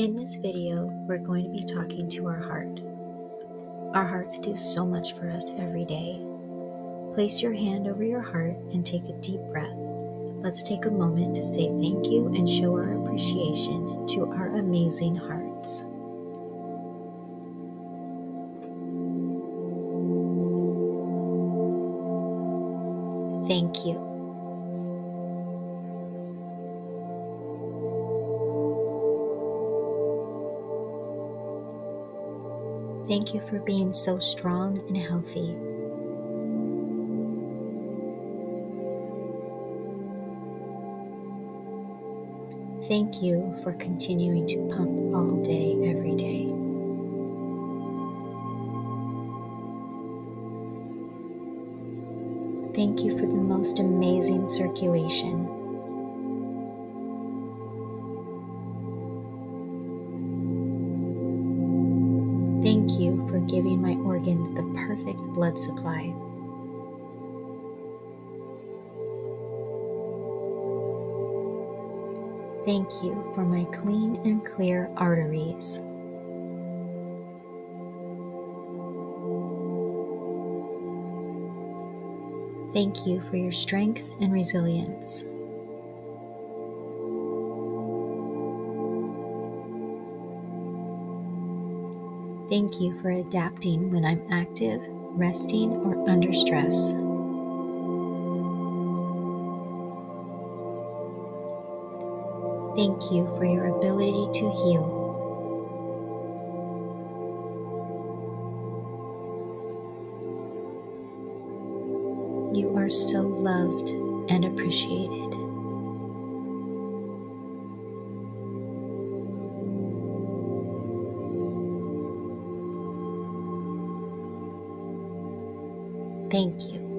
In this video, we're going to be talking to our heart. Our hearts do so much for us every day. Place your hand over your heart and take a deep breath. Let's take a moment to say thank you and show our appreciation to our amazing hearts. Thank you. Thank you for being so strong and healthy. Thank you for continuing to pump all day, every day. Thank you for the most amazing circulation. Thank you for giving my organs the perfect blood supply. Thank you for my clean and clear arteries. Thank you for your strength and resilience. Thank you for adapting when I'm active, resting, or under stress. Thank you for your ability to heal. You are so loved and appreciated. Thank you.